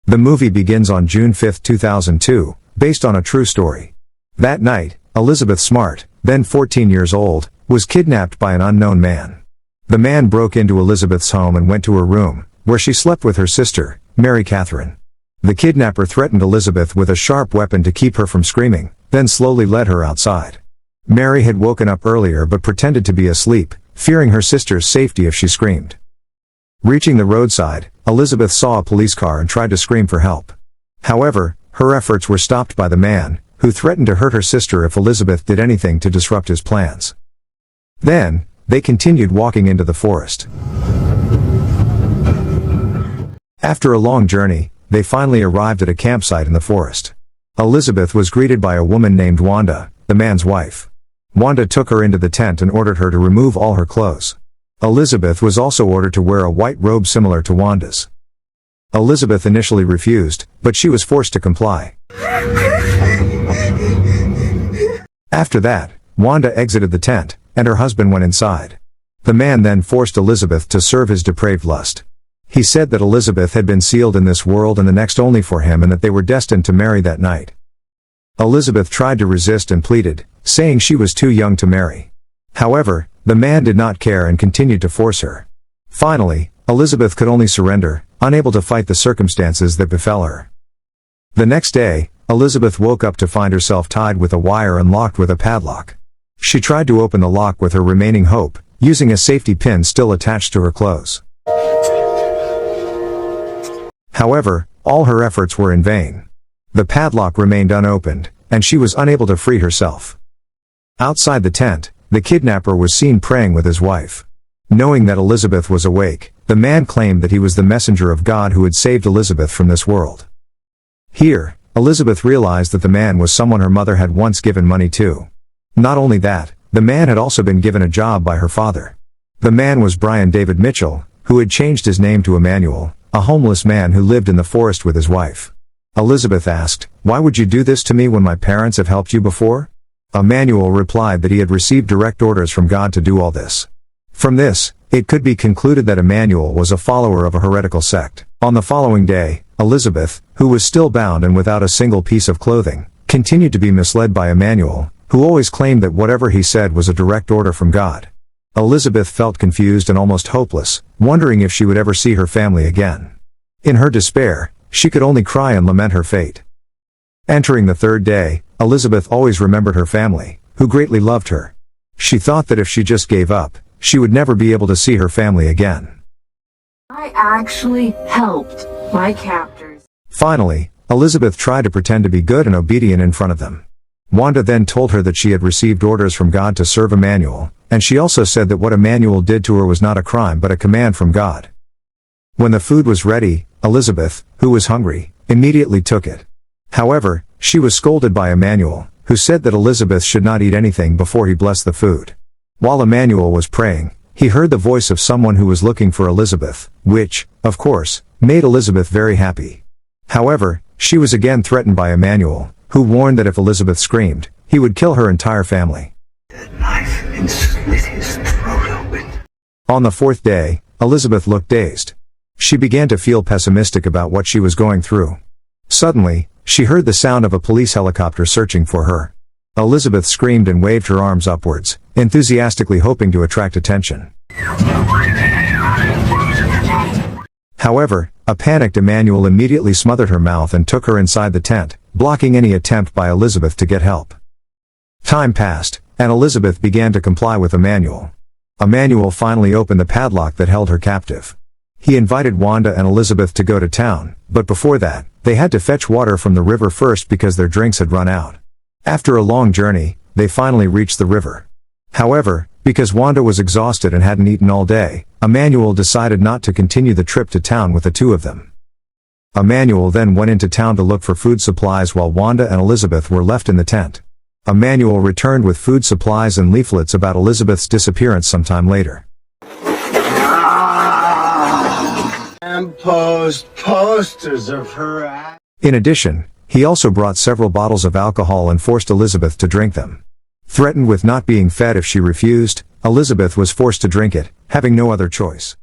The movie begins on June 5, 2002, based on a true story. That night, Elizabeth Smart, then 14 years old, was kidnapped by an unknown man. The man broke into Elizabeth's home and went to her room, where she slept with her sister, Mary Catherine. The kidnapper threatened Elizabeth with a sharp weapon to keep her from screaming, then slowly led her outside. Mary had woken up earlier but pretended to be asleep, fearing her sister's safety if she screamed. Reaching the roadside, Elizabeth saw a police car and tried to scream for help. However, her efforts were stopped by the man, who threatened to hurt her sister if Elizabeth did anything to disrupt his plans. Then, they continued walking into the forest. After a long journey, they finally arrived at a campsite in the forest. Elizabeth was greeted by a woman named Wanda, the man's wife. Wanda took her into the tent and ordered her to remove all her clothes. Elizabeth was also ordered to wear a white robe similar to Wanda's. Elizabeth initially refused, but she was forced to comply. After that, Wanda exited the tent, and her husband went inside. The man then forced Elizabeth to serve his depraved lust. He said that Elizabeth had been sealed in this world and the next only for him, and that they were destined to marry that night. Elizabeth tried to resist and pleaded, saying she was too young to marry. However, the man did not care and continued to force her. Finally, Elizabeth could only surrender, unable to fight the circumstances that befell her. The next day, Elizabeth woke up to find herself tied with a wire and locked with a padlock. She tried to open the lock with her remaining hope, using a safety pin still attached to her clothes. However, all her efforts were in vain. The padlock remained unopened, and she was unable to free herself. Outside the tent, the kidnapper was seen praying with his wife. Knowing that Elizabeth was awake, the man claimed that he was the messenger of God who had saved Elizabeth from this world. Here, Elizabeth realized that the man was someone her mother had once given money to. Not only that, the man had also been given a job by her father. The man was Brian David Mitchell, who had changed his name to Emmanuel, a homeless man who lived in the forest with his wife. Elizabeth asked, "Why would you do this to me when my parents have helped you before?" Emmanuel replied that he had received direct orders from God to do all this. From this, it could be concluded that Emmanuel was a follower of a heretical sect. On the following day, Elizabeth, who was still bound and without a single piece of clothing, continued to be misled by Emmanuel, who always claimed that whatever he said was a direct order from God. Elizabeth felt confused and almost hopeless, wondering if she would ever see her family again. In her despair, she could only cry and lament her fate. Entering the third day, Elizabeth always remembered her family, who greatly loved her. She thought that if she just gave up, she would never be able to see her family again. I actually helped my captors. Finally, Elizabeth tried to pretend to be good and obedient in front of them. Wanda then told her that she had received orders from God to serve Emmanuel, and she also said that what Emmanuel did to her was not a crime but a command from God. When the food was ready, Elizabeth, who was hungry, immediately took it. However, she was scolded by Emmanuel, who said that Elizabeth should not eat anything before he blessed the food. While Emmanuel was praying, he heard the voice of someone who was looking for Elizabeth, which, of course, made Elizabeth very happy. However, she was again threatened by Emmanuel, who warned that if Elizabeth screamed, he would kill her entire family. That knife and slit his throat open. On the fourth day, Elizabeth looked dazed. She began to feel pessimistic about what she was going through. Suddenly, she heard the sound of a police helicopter searching for her. Elizabeth screamed and waved her arms upwards, enthusiastically hoping to attract attention. However, a panicked Emmanuel immediately smothered her mouth and took her inside the tent, blocking any attempt by Elizabeth to get help. Time passed, and Elizabeth began to comply with Emmanuel. Emmanuel finally opened the padlock that held her captive. He invited Wanda and Elizabeth to go to town, but before that, they had to fetch water from the river first because their drinks had run out. After a long journey, they finally reached the river. However, because Wanda was exhausted and hadn't eaten all day, Emmanuel decided not to continue the trip to town with the two of them. Emmanuel then went into town to look for food supplies while Wanda and Elizabeth were left in the tent. Emmanuel returned with food supplies and leaflets about Elizabeth's disappearance sometime later. And posters of her. In addition, he also brought several bottles of alcohol and forced Elizabeth to drink them. Threatened with not being fed if she refused, Elizabeth was forced to drink it, having no other choice.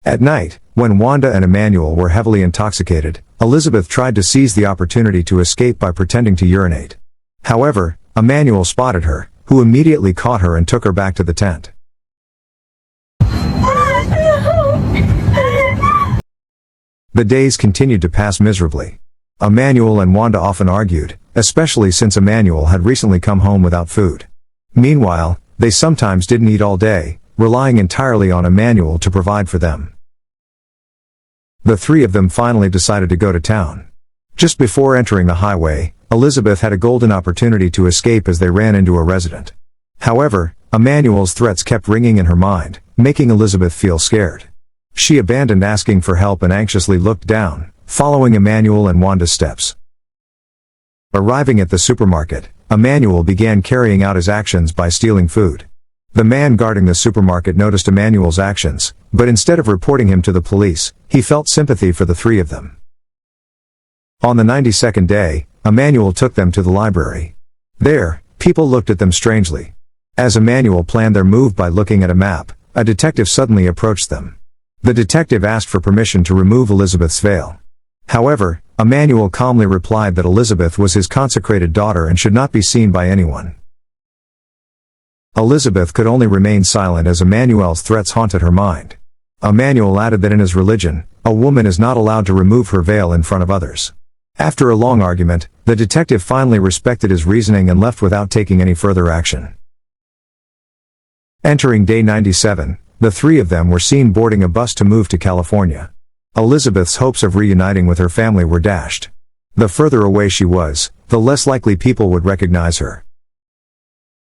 At night, when Wanda and Emmanuel were heavily intoxicated, Elizabeth tried to seize the opportunity to escape by pretending to urinate. However, Emmanuel spotted her, who immediately caught her and took her back to the tent. The days continued to pass miserably. Emmanuel and Wanda often argued, especially since Emmanuel had recently come home without food. Meanwhile, they sometimes didn't eat all day, relying entirely on Emmanuel to provide for them. The three of them finally decided to go to town. Just before entering the highway, Elizabeth had a golden opportunity to escape as they ran into a resident. However, Emmanuel's threats kept ringing in her mind, making Elizabeth feel scared. She abandoned asking for help and anxiously looked down, following Emmanuel and Wanda's steps. Arriving at the supermarket, Emmanuel began carrying out his actions by stealing food. The man guarding the supermarket noticed Emmanuel's actions, but instead of reporting him to the police, he felt sympathy for the three of them. On the 92nd day, Emmanuel took them to the library. There, people looked at them strangely. As Emmanuel planned their move by looking at a map, a detective suddenly approached them. The detective asked for permission to remove Elizabeth's veil. However, Emmanuel calmly replied that Elizabeth was his consecrated daughter and should not be seen by anyone. Elizabeth could only remain silent as Emmanuel's threats haunted her mind. Emmanuel added that in his religion, a woman is not allowed to remove her veil in front of others. After a long argument, the detective finally respected his reasoning and left without taking any further action. Entering day 97, the three of them were seen boarding a bus to move to California. Elizabeth's hopes of reuniting with her family were dashed. The further away she was, the less likely people would recognize her.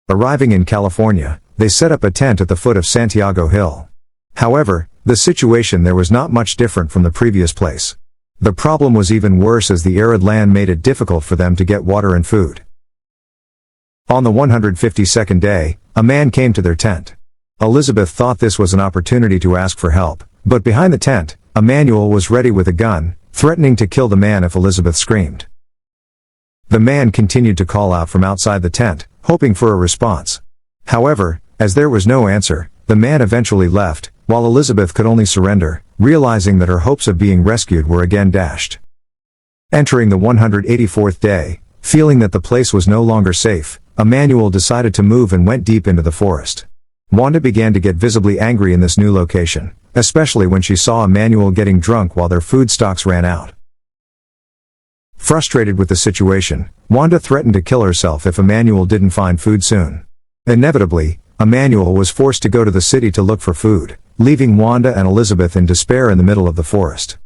Arriving in California, they set up a tent at the foot of Santiago Hill. However, the situation there was not much different from the previous place. The problem was even worse as the arid land made it difficult for them to get water and food. On the 152nd day, a man came to their tent. Elizabeth thought this was an opportunity to ask for help, but behind the tent, Emmanuel was ready with a gun, threatening to kill the man if Elizabeth screamed. The man continued to call out from outside the tent, hoping for a response. However, as there was no answer, the man eventually left, while Elizabeth could only surrender, realizing that her hopes of being rescued were again dashed. Entering the 184th day, feeling that the place was no longer safe, Emmanuel decided to move and went deep into the forest. Wanda began to get visibly angry in this new location, especially when she saw Emmanuel getting drunk while their food stocks ran out. Frustrated with the situation, Wanda threatened to kill herself if Emmanuel didn't find food soon. Inevitably, Emmanuel was forced to go to the city to look for food, leaving Wanda and Elizabeth in despair in the middle of the forest.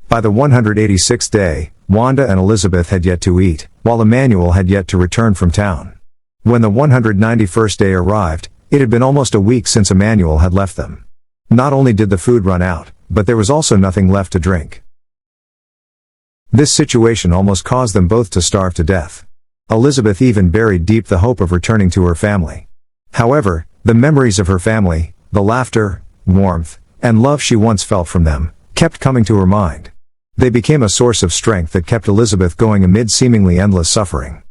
By the 186th day, Wanda and Elizabeth had yet to eat, while Emmanuel had yet to return from town. When the 191st day arrived, it had been almost a week since Emmanuel had left them. Not only did the food run out, but there was also nothing left to drink. This situation almost caused them both to starve to death. Elizabeth even buried deep the hope of returning to her family. However, the memories of her family, the laughter, warmth, and love she once felt from them, kept coming to her mind. They became a source of strength that kept Elizabeth going amid seemingly endless suffering.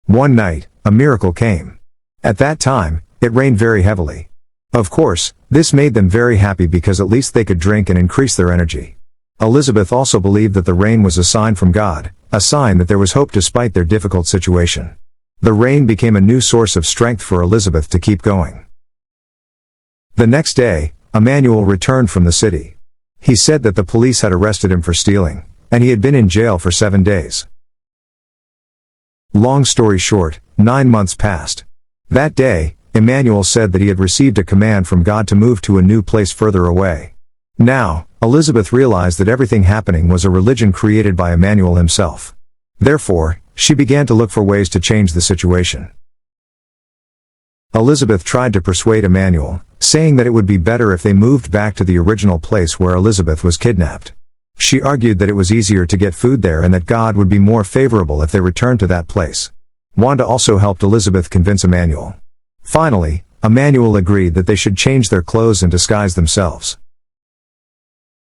One night, a miracle came. At that time, it rained very heavily. Of course, this made them very happy because at least they could drink and increase their energy. Elizabeth also believed that the rain was a sign from God, a sign that there was hope despite their difficult situation. The rain became a new source of strength for Elizabeth to keep going. The next day, Emmanuel returned from the city. He said that the police had arrested him for stealing, and he had been in jail for 7 days. Long story short, 9 months passed. That day, Emmanuel said that he had received a command from God to move to a new place further away. Now, Elizabeth realized that everything happening was a religion created by Emmanuel himself. Therefore, she began to look for ways to change the situation. Elizabeth tried to persuade Emmanuel, saying that it would be better if they moved back to the original place where Elizabeth was kidnapped. She argued that it was easier to get food there and that God would be more favorable if they returned to that place. Wanda also helped Elizabeth convince Emmanuel. Finally, Emmanuel agreed that they should change their clothes and disguise themselves.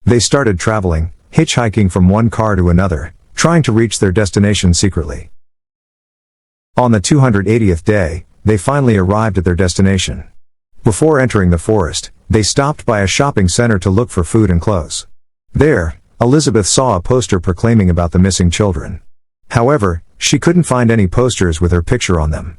They started traveling, hitchhiking from one car to another, trying to reach their destination secretly. On the 280th day, they finally arrived at their destination. Before entering the forest, they stopped by a shopping center to look for food and clothes. There, Elizabeth saw a poster proclaiming about the missing children. However, she couldn't find any posters with her picture on them.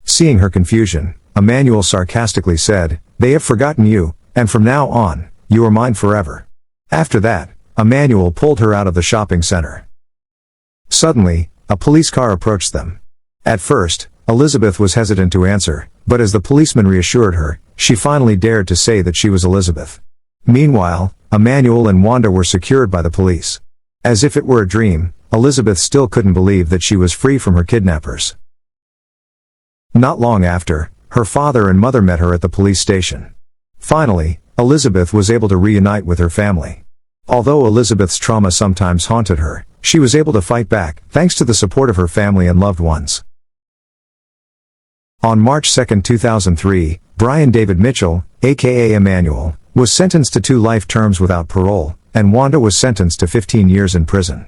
Seeing her confusion, Emmanuel sarcastically said, "They have forgotten you, and from now on, you are mine forever." After that, Emmanuel pulled her out of the shopping center. Suddenly, a police car approached them. At first, Elizabeth was hesitant to answer, but as the policeman reassured her, she finally dared to say that she was Elizabeth. Meanwhile, Emmanuel and Wanda were secured by the police. As if it were a dream, Elizabeth still couldn't believe that she was free from her kidnappers. Not long after, her father and mother met her at the police station. Finally, Elizabeth was able to reunite with her family. Although Elizabeth's trauma sometimes haunted her, she was able to fight back, thanks to the support of her family and loved ones. On March 2, 2003, Brian David Mitchell, aka Emmanuel, was sentenced to 2 life terms without parole, and Wanda was sentenced to 15 years in prison.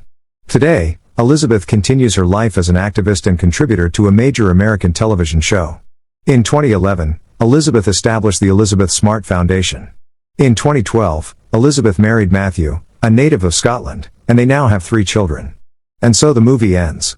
Today, Elizabeth continues her life as an activist and contributor to a major American television show. In 2011, Elizabeth established the Elizabeth Smart Foundation. In 2012, Elizabeth married Matthew, a native of Scotland, and they now have 3 children. And so the movie ends.